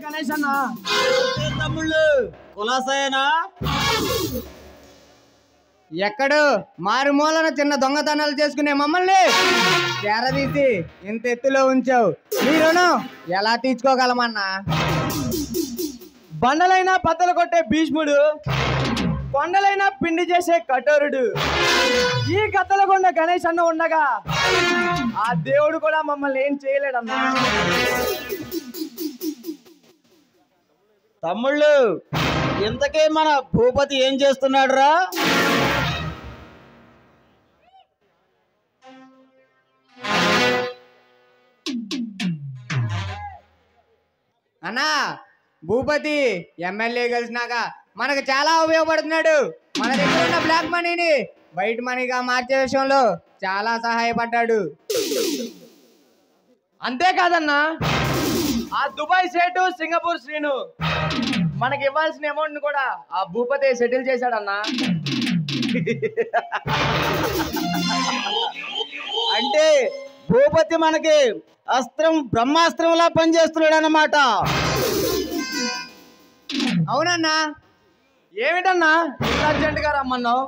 గణేష్ అన్న తమ్ముళ్ళు కులాసాయనా ఎక్కడు మారుమూలన చిన్న దొంగతనాలు చేసుకునే మమ్మల్ని చేరదీసి ఇంత ఎత్తులో ఉంచావు. మీరును ఎలా తీర్చుకోగలమన్నా? బండలైనా బద్దలు కొట్టే భీష్ముడు, కొండలైనా పిండి చేసే కఠోరుడు ఈ గద్దలకొండ గణేష్ అన్న ఉండగా ఆ దేవుడు కూడా మమ్మల్ని ఏం చేయలేడన్నా. తమ్ముళ్ళు ఇంతకే మన భూపతి ఏం చేస్తున్నాడు రా? అన్నా భూపతి ఎమ్మెల్యే కలిసినాక మనకు చాలా ఉపయోగపడుతున్నాడు. మన దగ్గర ఉన్న బ్లాక్ మనీని వైట్ మనీగా మార్చే విషయంలో చాలా సహాయపడ్డాడు. అంతేకాదన్నా ఆ దుబాయ్ సేటు సింగపూర్ శ్రీను మనకి ఇవ్వాల్సిన అమౌంట్ కూడా ఆ భూపతి సెటిల్ చేశాడన్నా. అంటే భూపతి మనకి అస్త్రం బ్రహ్మాస్త్రంలా పనిచేస్తున్నాడు అన్నమాట. అవునన్నా. ఏమిటన్నా అర్జెంట్ గా రమ్మన్నావు?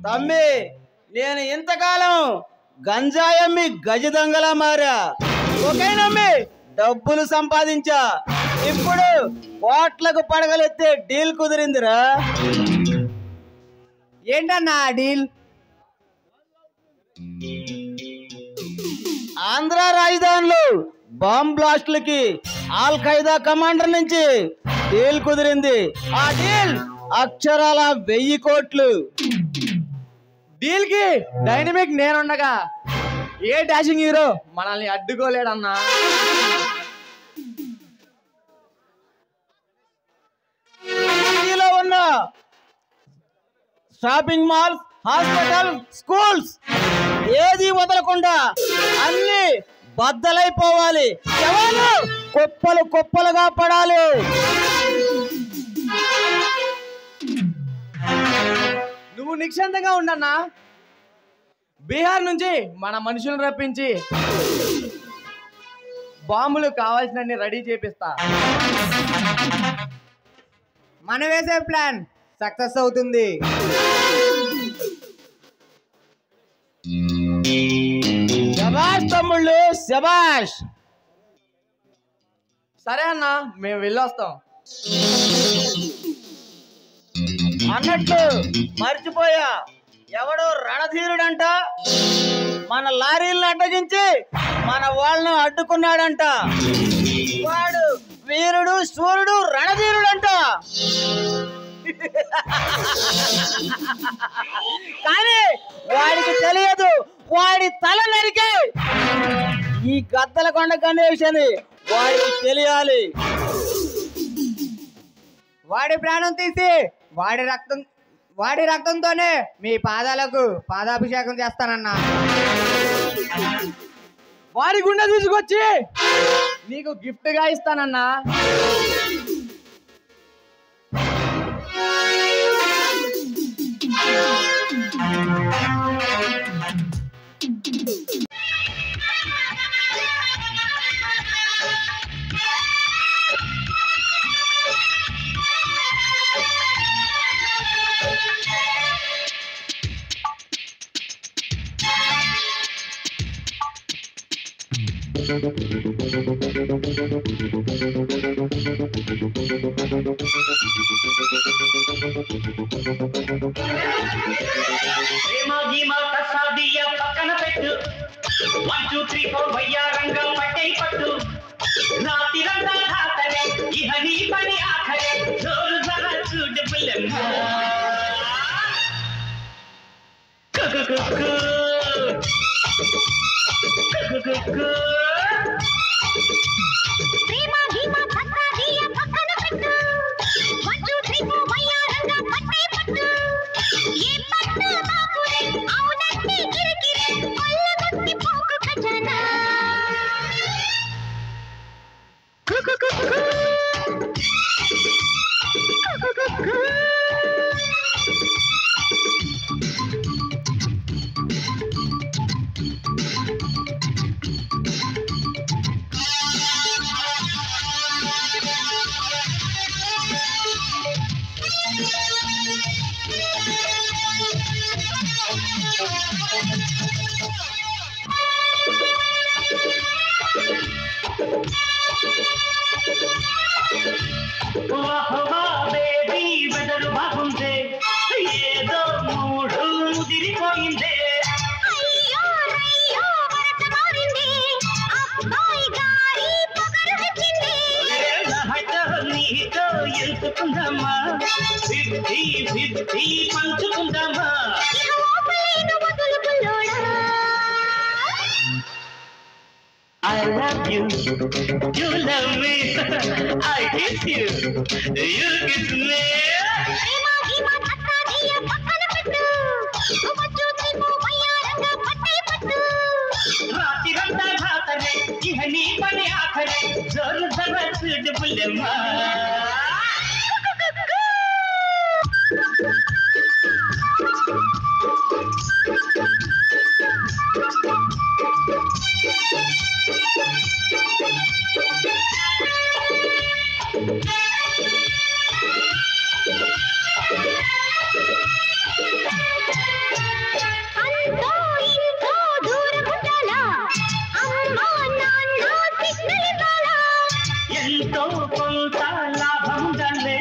తమ్మి నేను ఇంతకాలం గంజాయమ్మి గజ దొంగలా మారా, ఒకేనమ్మి డబ్బులు సంపాదించా, ఇప్పుడు కోట్లకు పడగలెత్తే డీల్ కుదిరిందిరా. ఏంటన్నా డీల్? ఆంధ్ర రాజధానిలో బాంబ్ బ్లాస్ట్లకి ఆల్ ఖైదా కమాండర్ నుంచి డీల్ కుదిరింది. ఆ డీల్ అక్షరాల 1000 కోట్లు. డీల్ కి డైనమిక్ నేనుండగా ఏ డాషింగ్ హీరో మనల్ని అడ్డుకోలేడన్నా. సిటీలో ఉన్న షాపింగ్ మాల్స్, హాస్పిటల్, స్కూల్స్ ఏది వదలకుండా అన్ని బద్దలైపోవాలి. ఎవరు కుప్పలు కుప్పలుగా పడాలి. నువ్వు నిశ్చంతంగా ఉండన్నా. బీహార్ నుంచి మన మనుషులను రప్పించి బాంబులు కావాల్సినన్ని రెడీ చేపిస్తా. మనం వేసే ప్లాన్ సక్సెస్ అవుతుంది. శబాష్ తమ్ముళ్ళు, శబాష్. సరే అన్న, మేము వెళ్ళొస్తాం. అన్నట్లు మర్చిపోయా, ఎవడో రణధీరుడంట మన లారీలను అడ్డగించి మన వాళ్ళను అడ్డుకున్నాడంట. వాడు వీరుడు, సూర్యుడు, రణధీరుడంట. కానీ వాడికి తెలియదు, వాడి తల నరికి ఈ గద్దలకొండ గణేష్ అని వాడికి తెలియాలి. వాడి ప్రాణం తీసి వాడి రక్తంతోనే మీ పాదాలకు పాదాభిషేకం చేస్తానన్నా. వాడి గుండె తీసుకొచ్చి నీకు గిఫ్ట్ గా ఇస్తానన్నా. పక్కన పెట్టు 1 2 3 4 వయ్యారంగా పట్టే పట్టు రాతిరంతా ధాతరే ఇహ నీ పని ఆఖరే జోరు జరా చూడు బుల్లమ్మ ప్రేమ గీమ పక్కా దియ పక్కన పెట్టు 1 2 3 4 వయ్యారంగా పట్టే పట్టు ఏ పట్టు బాపురే అవునంటే గిరిగిరి కొల్లగొట్టి పోకు ఖజానా బేబీ వెదరు బాగుందే ఏదో మూడు ముదిరిపోయిందే అయ్యో రయ్యో వరస మారింది అబ్బాయి గారి పొగరు వచ్చింది నీతో ఎంచుకుందామా 50-50 పంచుకుందామా ఇక ఓపలేను వదులు బుల్లోడా I love you, you love me, I kiss you, you kiss me. ప్రేమ గీమ తత్తాదీయ పక్కన పెట్టు వచ్చు తీపు వయ్యారంగా పట్టే పట్టు రాత్రిరంతా రాతరే ఇహ నీ పని ఆఖరే జోరు జర చూడు పుల్లెమ్మా అంతో ఇంతో దూరం ఉండాలా అమ్మా నాన్న సిగ్నల్ ఇవ్వాలా ఎంతో కొంత లాభం గల్లే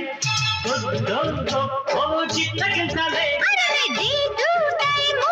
కొద్దో గొప్ప చిత్తగించాలే అరే డేటు టైము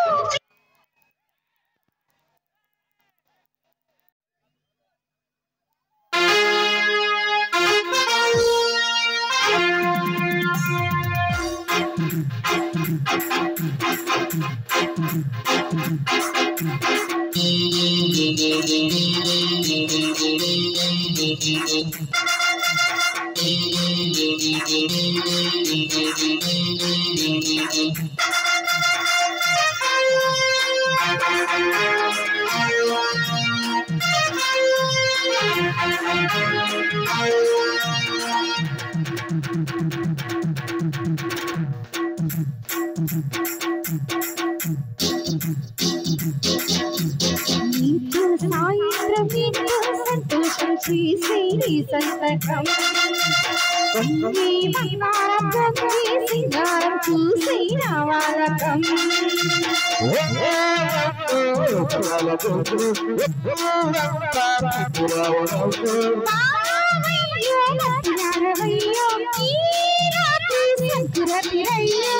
నీకు సాయంత్రం నీకు సంతోషం చేసే నీ సంతకం కొన్ని బంగారం పొంగి సింగారం చూసే నా వాలకం బావయ్యో నరవయ్యో ఈ రాత్రి సంకురతిరయ్యో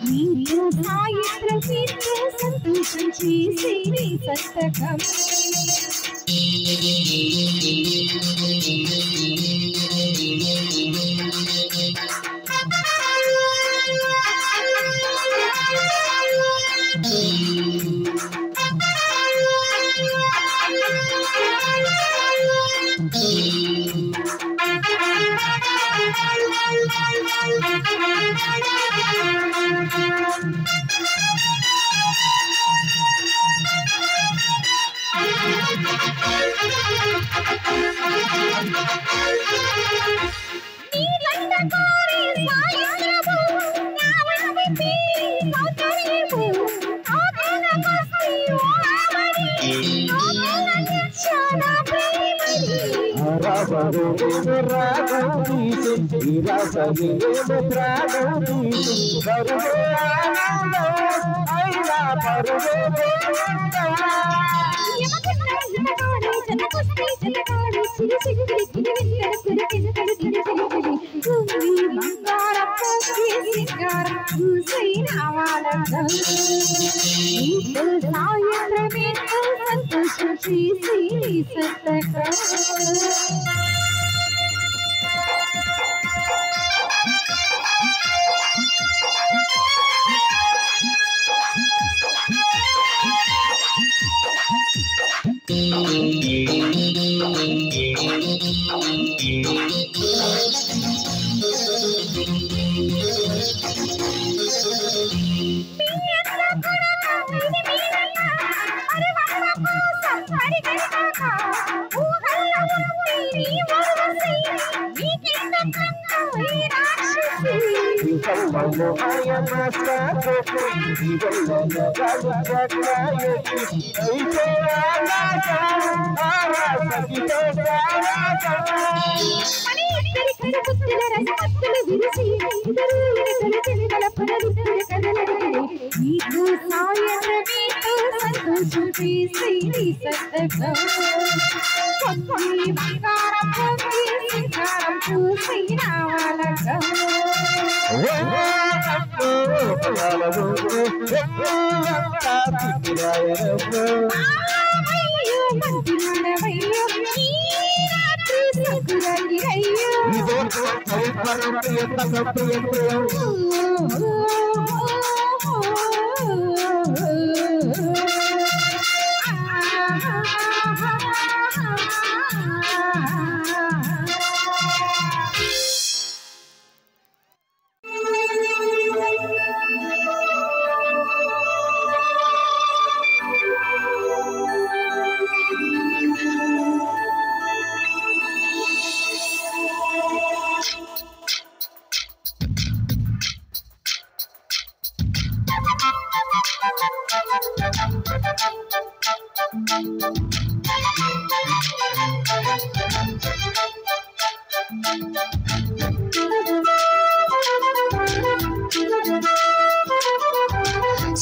నీకు సాయంత్రం నీకు సంతోషం చేసే నీ సంతకం సంతోషం చేసి సంతకం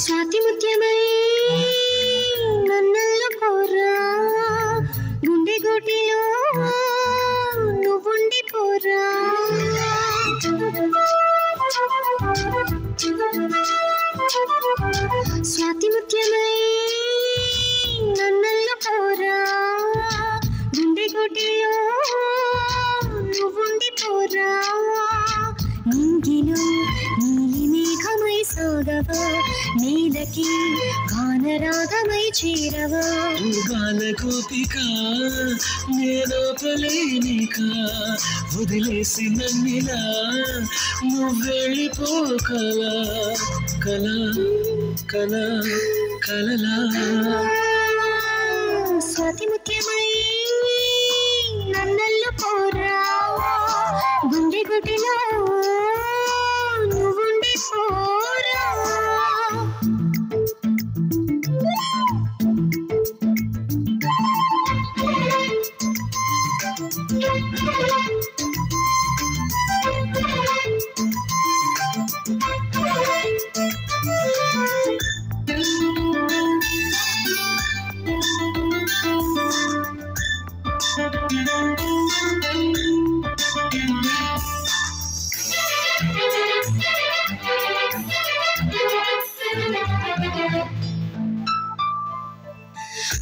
స్వాతి ముత్యమై నన్నల్లో పోరా గుండె గోటిలో నువ్వుండి పోరా స్వాతి ముత్యమై నన్నల్లో పోరా గుండె గోటిలో నువ్వుండి పోరా నింగిలో నీలి మేఘమై సాగవా నీలకి గానరాగమై చేరవా గాన గోపిక నేనోపలేనిక వదిలేసి నన్నిలా నువ్వెళ్ళిపోకలా కల కల కలలా స్వాతి ముత్యమై నన్నల్లో పోరా గుండె గుడిలో నువ్వుండి పోరా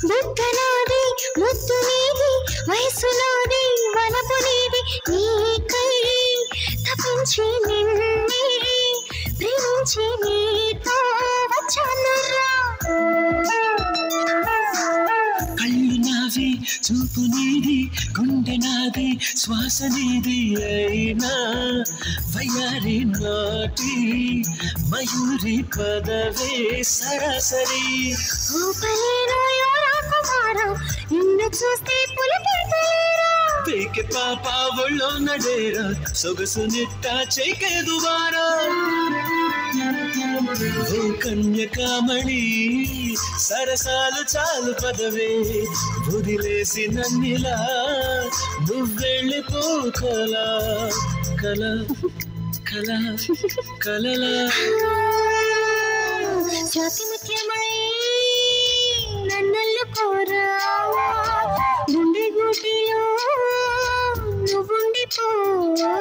బుద్ధనాది ముద్దు నీది వయసు నాది వలపు నీది నీకై తపించి నిన్నే ప్రేమించి నీతో వచ్చానురా కళ్ళు నావి చూపు నీది గుండె నాది శ్వాస నీది అయినా వయ్యారి నాటి మయూరి పదవే సరాసరి ఊపలేను యోరా కుమారా నిన్ను చూస్తే పులిపేతలేరా పేకే పాప ఒళ్ళో నడేరా సొగసు నిట్ట చేకే దుబారా ఓ కన్యకామణి సరసాలు చాలు పదవే వదిలేసి నన్నిలా నువ్వెళ్ళిపోకలా కల కల కలలా స్వాతి ముత్యమై నన్నల్లో పోరా గుండె గుడిలో నువ్వుండి పోరా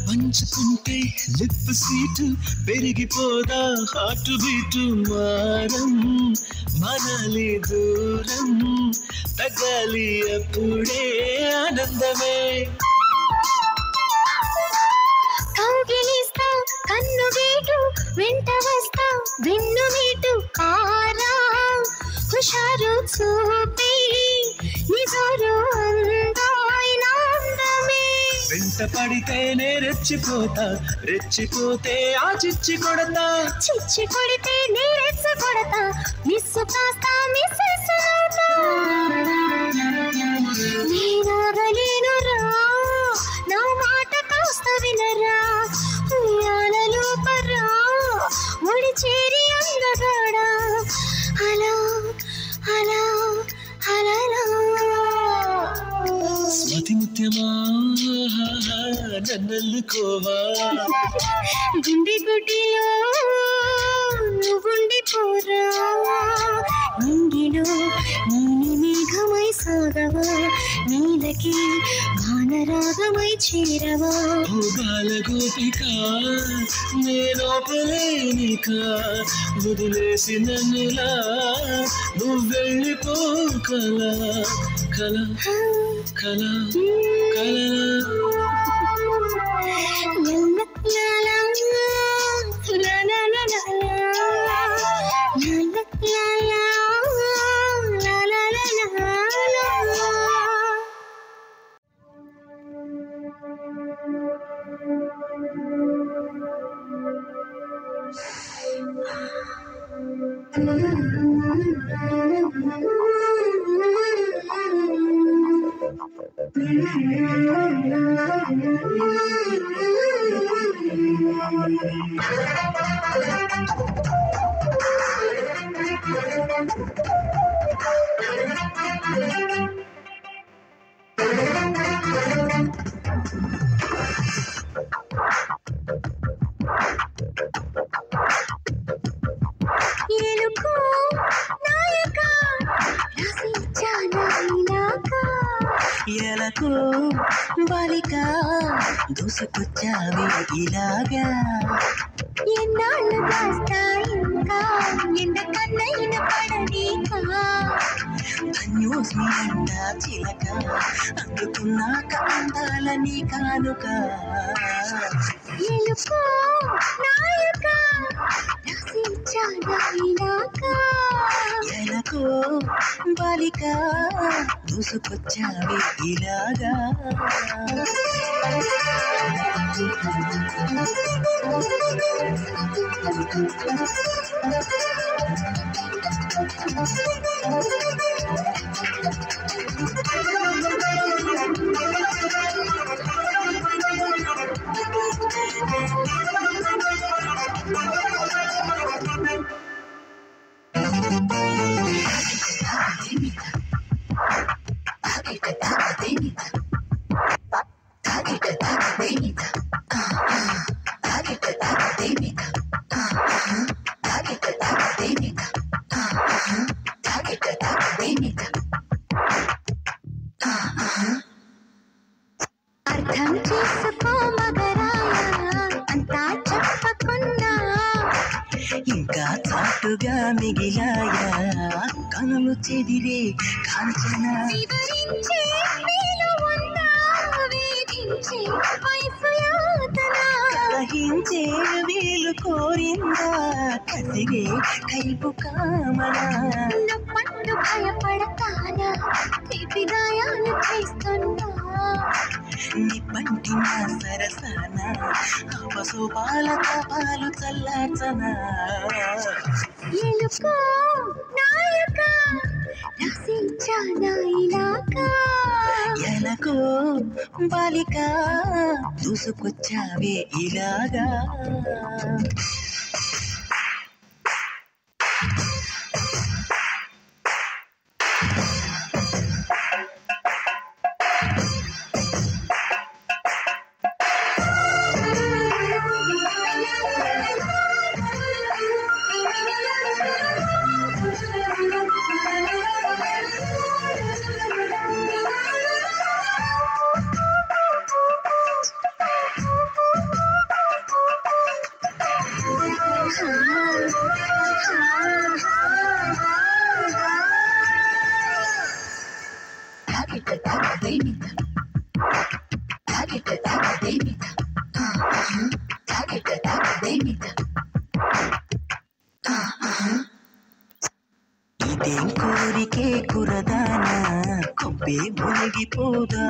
పంచుకుంటే లిప్ సీటు పెరిగిపోదా హార్ట్ బీటు మారం మనలి దూరం తగాలి అప్పుడే ఆనందమే వెంట వస్తా వెన్ను మీటు కారా హుషారు చూపి నిజారు అందాయినాందమే వెంట పడితేనే రెచ్చిపోతా రెచ్చిపోతే ఆ చిచ్చి కొడతా చిచ్చి కొడితే నీరెచ్చ కొడతా మిస్సు కాస్తా మిస్సెస్సునవుతా నేనాగలేనురా నా మాట కాస్త వినరా ఉయ్యాలలో పర్రా ఒడి చేరి అందగాడా అలా అలా అలలా స్మృతి ముత్యమా నన్నల్లుకోవా గుండె గుడిలో నువ్వుండిపోరా నింగిలో నీలి మేఘమై సాగవా నీలకి గానరాగమై చేరవా భోగాల గోపిక నేనోపలేనిక వదిలేసి నన్నులా నువ్వెళ్ళిపో కల కల కల కల ఏలుకో నాయక రసించానా ఇలాగా ఎలకు బాలిక దూసుకొచ్చావి ఇలాగా ఎన్నాళ్ళు దాస్తా ఇంకా ఎండ కన్నైన పడనీకా ధన్యోస్మి అంట చిలక అందుకున్నాక అందాలని కానుక ఏలుకో నాయక రసించానా ఇలాగా ఎలకు బాలిక దూసుకొచ్చావి ఇలాగా అర్థం చేసుకో మగరాయ అంతా చెప్పకుండా ఇంకా చాటుగా మిగిలాయా కనులు చెదిరే కాంచన వివరించే వీలు ఉందా వేధించే వయసు యాతన కలహించే వీలు కోరిందా కసిరే కైపు కామన నప్పట్టు భయపడతానా తీపి గాయాలు చేస్తున్నా నిప్పంటిన సరసన అపశోపాల తాపాలు చల్లార్చన ఏలుకో నాయక రసించానా ఇలాగా ఎలకు బాలిక దూసుకొచ్చావే ఇలాగా ఏం కోరికే కురదానా కొబ్బే మునిగిపోదా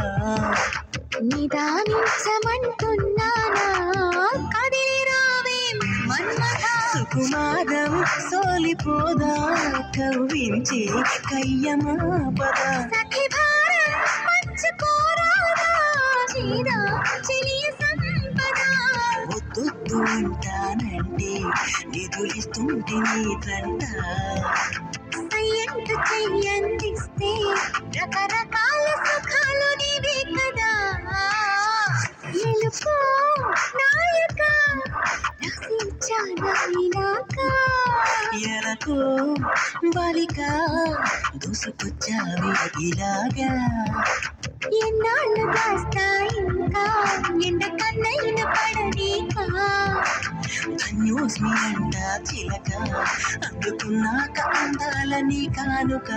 నిదానించమంటున్నానా కదిలి రావే మన్మథా సుకుమారం సోలిపోదా కవ్వించే కయ్యమాపదా సఖి భారం పంచుకోరాదా చీరా చెలియ సంపద ఒత్తొత్తు అంటానంటే నిధులిస్తుంటే నీ తంట సయ్యంటు చెయ్యందిస్తే రకరకాల సుఖాలు నీవే కదా ఎలుకో నాయక రసించానాక ఎరకు బాలిక దూసుకొచ్చావి ఇలాగా ఎన్నాళ్ళు దాస్తా ఇంకా ఎండ కన్నైన పడనీకా ధన్యోస్మి అంట చిలక అందుకున్నాక అందాలని కానుక